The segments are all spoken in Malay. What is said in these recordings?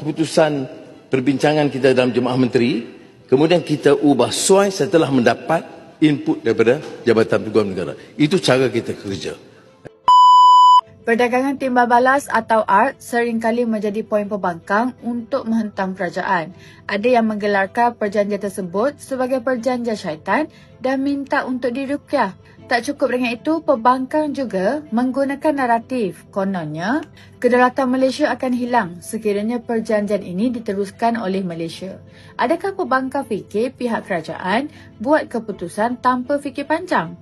keputusan perbincangan kita dalam Jemaah Menteri, kemudian kita ubah sesuai setelah mendapat input daripada Jabatan Peguam Negara. Itu cara kita kerja. Perdagangan timba balas atau ART seringkali menjadi poin pembangkang untuk menghentam kerajaan. Ada yang menggelarkan perjanjian tersebut sebagai perjanjian syaitan dan minta untuk diruqyah. Tak cukup dengan itu, pembangkang juga menggunakan naratif. Kononnya, kedaulatan Malaysia akan hilang sekiranya perjanjian ini diteruskan oleh Malaysia. Adakah pembangkang fikir pihak kerajaan buat keputusan tanpa fikir panjang?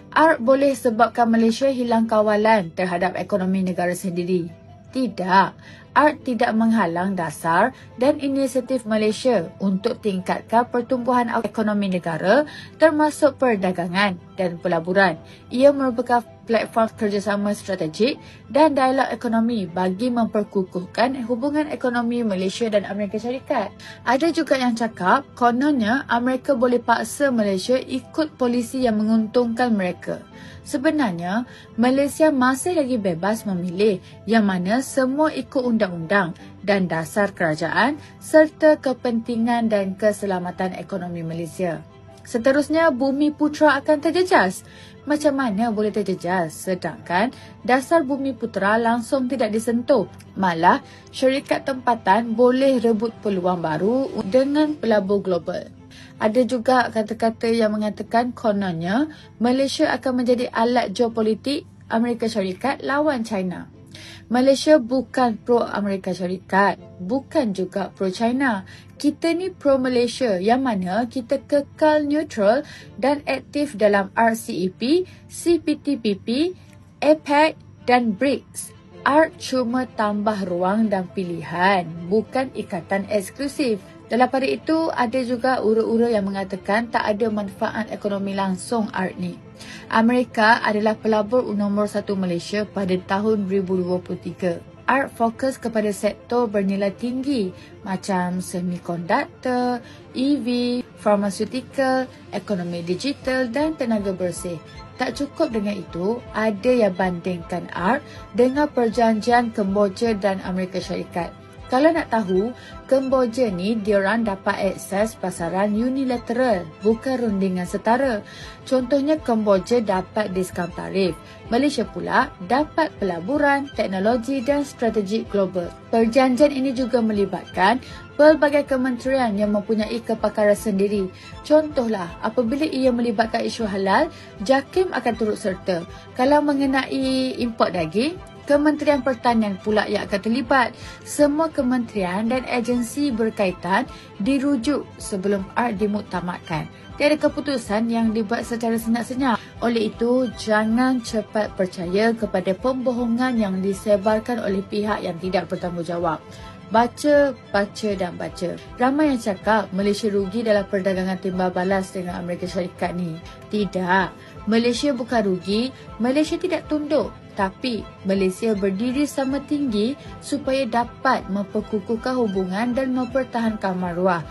ART boleh sebabkan Malaysia hilang kawalan terhadap ekonomi negara sendiri. Tidak, ART tidak menghalang dasar dan inisiatif Malaysia untuk tingkatkan pertumbuhan ekonomi negara termasuk perdagangan dan pelaburan. Ia merupakan platform kerjasama strategik dan dialog ekonomi bagi memperkukuhkan hubungan ekonomi Malaysia dan Amerika Syarikat. Ada juga yang cakap kononnya Amerika boleh paksa Malaysia ikut polisi yang menguntungkan mereka. Sebenarnya, Malaysia masih lagi bebas memilih yang mana semua ikut undang-undang dan dasar kerajaan serta kepentingan dan keselamatan ekonomi Malaysia. Seterusnya, Bumi Putra akan terjejas. Macam mana boleh terjejas sedangkan dasar Bumi Putra langsung tidak disentuh? Malah, syarikat tempatan boleh rebut peluang baru dengan pelabur global. Ada juga kata-kata yang mengatakan kononnya Malaysia akan menjadi alat geopolitik Amerika Syarikat lawan China. Malaysia bukan pro-Amerika Syarikat, bukan juga pro-China. Kita ni pro-Malaysia yang mana kita kekal neutral dan aktif dalam RCEP, CPTPP, APEC dan BRICS. ART cuma tambah ruang dan pilihan, bukan ikatan eksklusif. Dalam pada itu, ada juga ura-ura yang mengatakan tak ada manfaat ekonomi langsung ART ni. Amerika adalah pelabur nombor 1 Malaysia pada tahun 2023. ART fokus kepada sektor bernilai tinggi macam semikonduktor, EV, pharmaceutical, ekonomi digital dan tenaga bersih. Tak cukup dengan itu, ada yang bandingkan ART dengan perjanjian Kemboja dan Amerika Syarikat. Kalau nak tahu, Kemboja ni diorang dapat akses pasaran unilateral, bukan rundingan setara. Contohnya Kemboja dapat diskaun tarif. Malaysia pula dapat pelaburan, teknologi dan strategi global. Perjanjian ini juga melibatkan pelbagai kementerian yang mempunyai kepakaran sendiri. Contohlah, apabila ia melibatkan isu halal, JAKIM akan turut serta. Kalau mengenai import daging, Kementerian Pertanian pula yang akan terlibat. Semua kementerian dan agensi berkaitan dirujuk sebelum ART dimuktamadkan. Tiada keputusan yang dibuat secara senyap-senyap. Oleh itu, jangan cepat percaya kepada pembohongan yang disebarkan oleh pihak yang tidak bertanggungjawab. Baca, baca dan baca. Ramai yang cakap Malaysia rugi dalam perdagangan timba balas dengan Amerika Syarikat ni. Tidak, Malaysia bukan rugi, Malaysia tidak tunduk. Tapi Malaysia berdiri sama tinggi supaya dapat memperkukuhkan hubungan dan mempertahankan maruah.